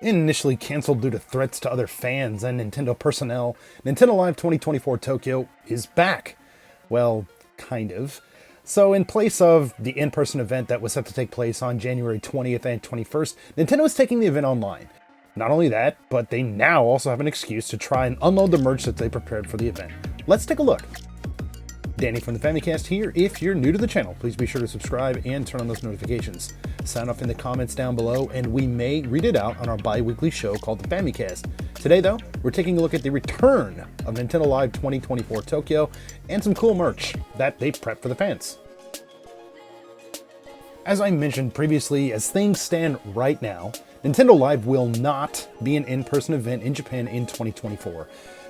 Initially canceled due to threats to other fans and Nintendo personnel, Nintendo Live 2024 Tokyo is back. Well, kind of. So in place of the in-person event that was set to take place on January 20th and 21st, Nintendo is taking the event online. Not only that, but they now also have an excuse to try and unload the merch that they prepared for the event. Let's take a look. Danny from the Famicast here. If you're new to the channel, please be sure to subscribe and turn on those notifications. Sound off in the comments down below, and we may read it out on our bi-weekly show called the Famicast. Today, though, we're taking a look at the return of Nintendo Live 2024 Tokyo and some cool merch that they prepped for the fans. As I mentioned previously, as things stand right now, Nintendo Live will not be an in-person event in Japan in 2024.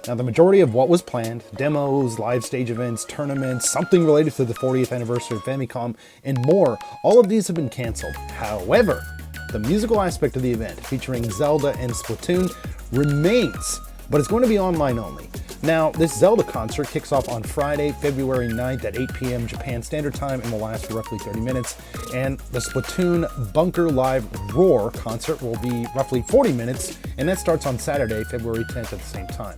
Now, the majority of what was planned, demos, live stage events, tournaments, something related to the 40th anniversary of Famicom, and more, all of these have been canceled. However, the musical aspect of the event, featuring Zelda and Splatoon, remains, but it's going to be online only. Now, this Zelda concert kicks off on Friday, February 9th at 8 p.m. Japan Standard Time and will last for roughly 30 minutes. And the Splatoon Bunker Live Roar concert will be roughly 40 minutes, and that starts on Saturday, February 10th at the same time.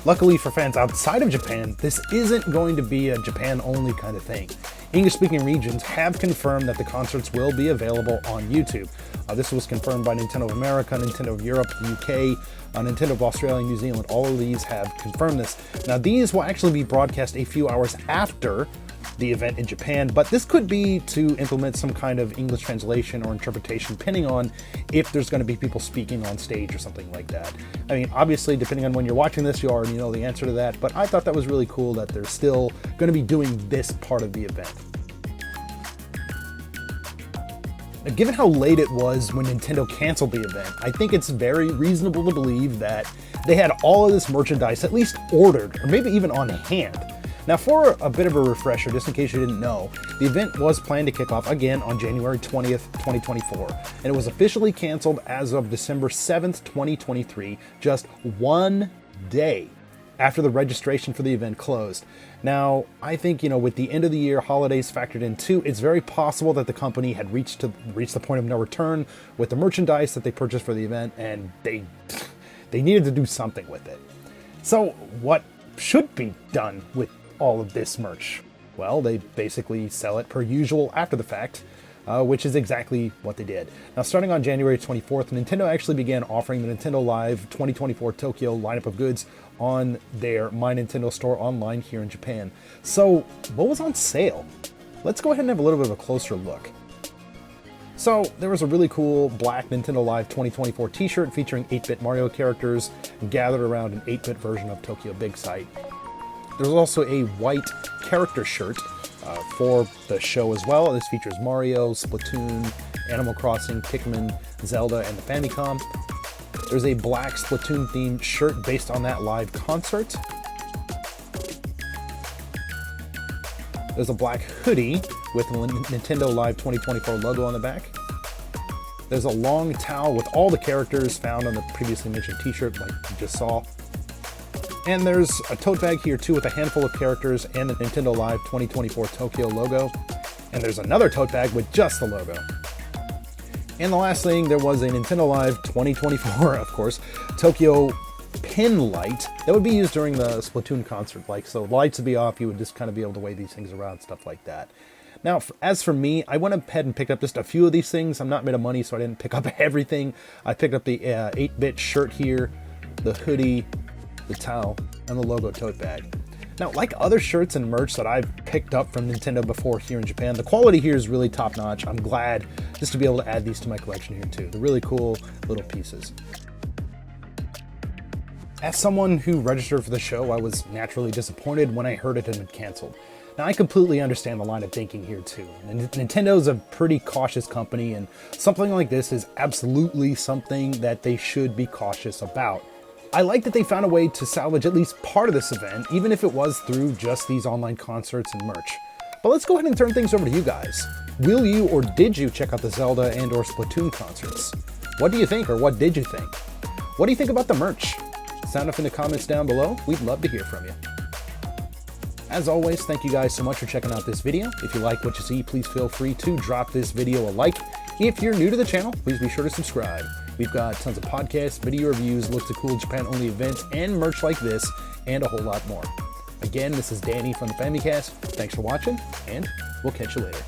Luckily for fans outside of Japan, this isn't going to be a Japan-only kind of thing. English-speaking regions have confirmed that the concerts will be available on YouTube. This was confirmed by Nintendo of America, Nintendo of Europe, the UK, Nintendo of Australia and New Zealand. All of these have confirmed this. Now, these will actually be broadcast a few hours after the event in Japan, but this could be to implement some kind of English translation or interpretation, depending on if there's going to be people speaking on stage or something like that. I mean, obviously, depending on when you're watching this, you already know the answer to that, but I thought that was really cool that they're still going to be doing this part of the event. Now, given how late it was when Nintendo canceled the event, I think it's very reasonable to believe that they had all of this merchandise at least ordered, or maybe even on hand. Now, for a bit of a refresher, just in case you didn't know, the event was planned to kick off again on January 20th, 2024, and it was officially canceled as of December 7th, 2023, just one day after the registration for the event closed. Now, I think, with the end of the year holidays factored in too, it's very possible that the company had reached the point of no return with the merchandise that they purchased for the event, and they needed to do something with it. So, what should be done with all of this merch? Well, they basically sell it per usual after the fact, which is exactly what they did. Now, starting on January 24th, Nintendo actually began offering the Nintendo Live 2024 Tokyo lineup of goods on their My Nintendo store online here in Japan. So, what was on sale? Let's go ahead and have a little bit of a closer look. So, there was a really cool black Nintendo Live 2024 t-shirt featuring 8-bit Mario characters gathered around an 8-bit version of Tokyo Big Sight. There's also a white character shirt for the show as well. This features Mario, Splatoon, Animal Crossing, Pikmin, Zelda, and the Famicom. There's a black Splatoon-themed shirt based on that live concert. There's a black hoodie with the Nintendo Live 2024 logo on the back. There's a long towel with all the characters found on the previously mentioned t-shirt like you just saw. And there's a tote bag here too with a handful of characters and the Nintendo Live 2024 Tokyo logo. And there's another tote bag with just the logo. And the last thing, there was a Nintendo Live 2024, of course, Tokyo pin light that would be used during the Splatoon concert. So lights would be off, you would just kind of be able to wave these things around, stuff like that. Now, as for me, I went ahead and picked up just a few of these things. I'm not made of money, so I didn't pick up everything. I picked up the 8-bit shirt here, the hoodie, the towel, and the logo tote bag. Now, like other shirts and merch that I've picked up from Nintendo before here in Japan, the quality here is really top-notch. I'm glad just to be able to add these to my collection here too. They're really cool little pieces. As someone who registered for the show, I was naturally disappointed when I heard it had been canceled. Now, I completely understand the line of thinking here too. Nintendo's a pretty cautious company, and something like this is absolutely something that they should be cautious about. I like that they found a way to salvage at least part of this event, even if it was through just these online concerts and merch. But let's go ahead and turn things over to you guys. Will you or did you check out the Zelda and or Splatoon concerts? What do you think, or what did you think? What do you think about the merch? Sound off in the comments down below. We'd love to hear from you. As always, thank you guys so much for checking out this video. If you like what you see, please feel free to drop this video a like If you're new to the channel, please be sure to subscribe. We've got tons of podcasts, video reviews, looks at cool Japan-only events, and merch like this, and a whole lot more. Again, this is Danny from the Famicast. Thanks for watching, and we'll catch you later.